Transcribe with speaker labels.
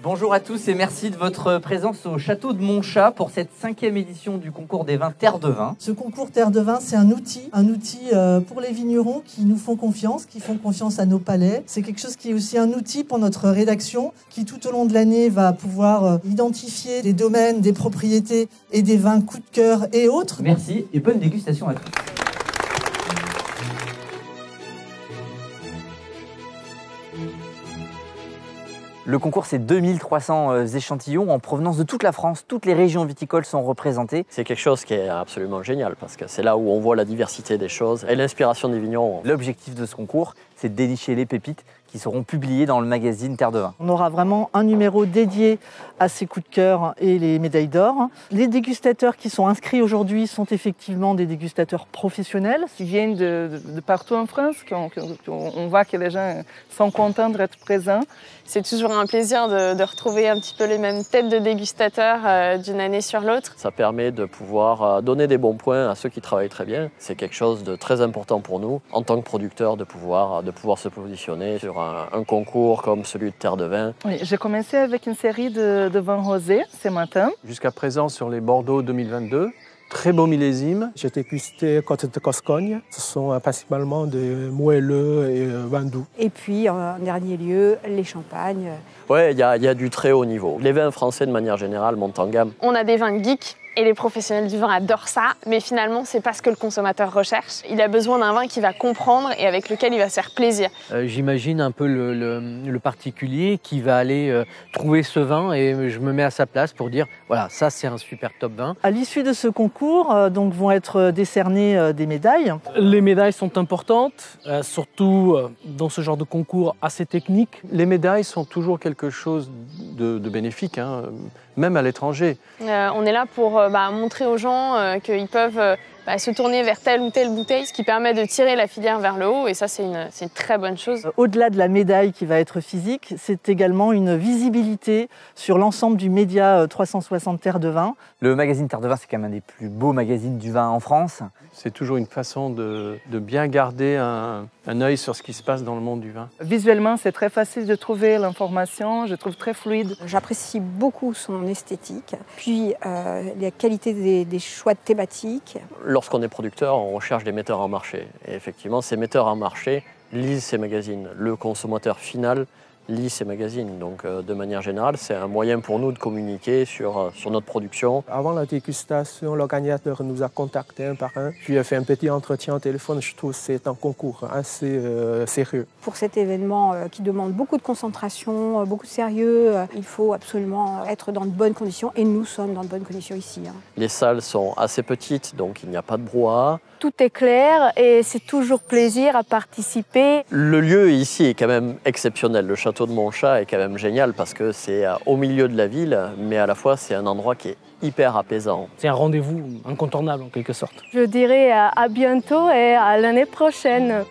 Speaker 1: Bonjour à tous et merci de votre présence au château de Montchat pour cette 5e édition du concours des vins Terre de Vin.
Speaker 2: Ce concours Terre de Vin, c'est un outil pour les vignerons qui nous font confiance, qui font confiance à nos palais. C'est quelque chose qui est aussi un outil pour notre rédaction qui tout au long de l'année va pouvoir identifier des domaines, des propriétés et des vins coup de cœur et autres.
Speaker 1: Merci et bonne dégustation à tous. Le concours, c'est 2300 échantillons en provenance de toute la France. Toutes les régions viticoles sont représentées.
Speaker 3: C'est quelque chose qui est absolument génial parce que c'est là où on voit la diversité des choses et l'inspiration des vignerons.
Speaker 1: L'objectif de ce concours, c'est de dénicher les pépites qui seront publiées dans le magazine Terre de Vin.
Speaker 2: On aura vraiment un numéro dédié à ces coups de cœur et les médailles d'or. Les dégustateurs qui sont inscrits aujourd'hui sont effectivement des dégustateurs professionnels.
Speaker 4: Qui viennent de partout en France, on voit que les gens sont contents d'être présents.
Speaker 5: C'est toujours un plaisir de retrouver un petit peu les mêmes têtes de dégustateurs d'une année sur l'autre.
Speaker 3: Ça permet de pouvoir donner des bons points à ceux qui travaillent très bien. C'est quelque chose de très important pour nous, en tant que producteurs, de pouvoir se positionner sur un concours comme celui de Terre de Vin.
Speaker 4: Oui, j'ai commencé avec une série de vins rosés ce matin.
Speaker 6: Jusqu'à présent sur les Bordeaux 2022. Très beau millésime. J'ai dégusté Côte de Gascogne. Ce sont principalement des moelleux et vins doux.
Speaker 7: Et puis, en dernier lieu, les champagnes.
Speaker 3: Ouais, il y a du très haut niveau. Les vins français, de manière générale, montent en gamme.
Speaker 5: On a des vins geeks et les professionnels du vin adorent ça, mais finalement, c'est pas ce que le consommateur recherche. Il a besoin d'un vin qu'il va comprendre et avec lequel il va se faire plaisir.
Speaker 8: J'imagine un peu le particulier qui va aller trouver ce vin et je me mets à sa place pour dire, voilà, ça c'est un super top vin.
Speaker 2: À l'issue de ce concours, donc vont être décernées des médailles.
Speaker 9: Les médailles sont importantes, surtout dans ce genre de concours assez technique.
Speaker 6: Les médailles sont toujours quelque chose de bénéfique, même à l'étranger.
Speaker 5: On est là pour montrer aux gens qu'ils peuvent se tourner vers telle ou telle bouteille, ce qui permet de tirer la filière vers le haut, et ça c'est une très bonne chose.
Speaker 2: Au-delà de la médaille qui va être physique, c'est également une visibilité sur l'ensemble du média 360 Terre de Vin.
Speaker 1: Le magazine Terre de Vin, c'est quand même un des plus beaux magazines du vin en France.
Speaker 6: C'est toujours une façon de bien garder un œil sur ce qui se passe dans le monde du vin.
Speaker 4: Visuellement, c'est très facile de trouver l'information, je trouve très fluide.
Speaker 7: J'apprécie beaucoup son esthétique, puis la qualité des choix de thématiques.
Speaker 3: Lorsqu'on est producteur, on recherche des metteurs en marché. Et effectivement, ces metteurs en marché lisent ces magazines. Le consommateur final lit ces magazines. Donc, de manière générale, c'est un moyen pour nous de communiquer sur notre production.
Speaker 6: Avant la dégustation, l'organisateur nous a contactés un par un. Puis a fait un petit entretien au téléphone. Je trouve que c'est un concours assez sérieux.
Speaker 7: Pour cet événement qui demande beaucoup de concentration, beaucoup de sérieux, il faut absolument être dans de bonnes conditions. Et nous sommes dans de bonnes conditions ici.
Speaker 3: Les salles sont assez petites, donc il n'y a pas de brouhaha.
Speaker 10: Tout est clair et c'est toujours plaisir à participer.
Speaker 3: Le lieu ici est quand même exceptionnel. Le château de Montchat est quand même génial parce que c'est au milieu de la ville, mais à la fois c'est un endroit qui est hyper apaisant.
Speaker 9: C'est un rendez-vous incontournable en quelque sorte.
Speaker 10: Je dirais à bientôt et à l'année prochaine.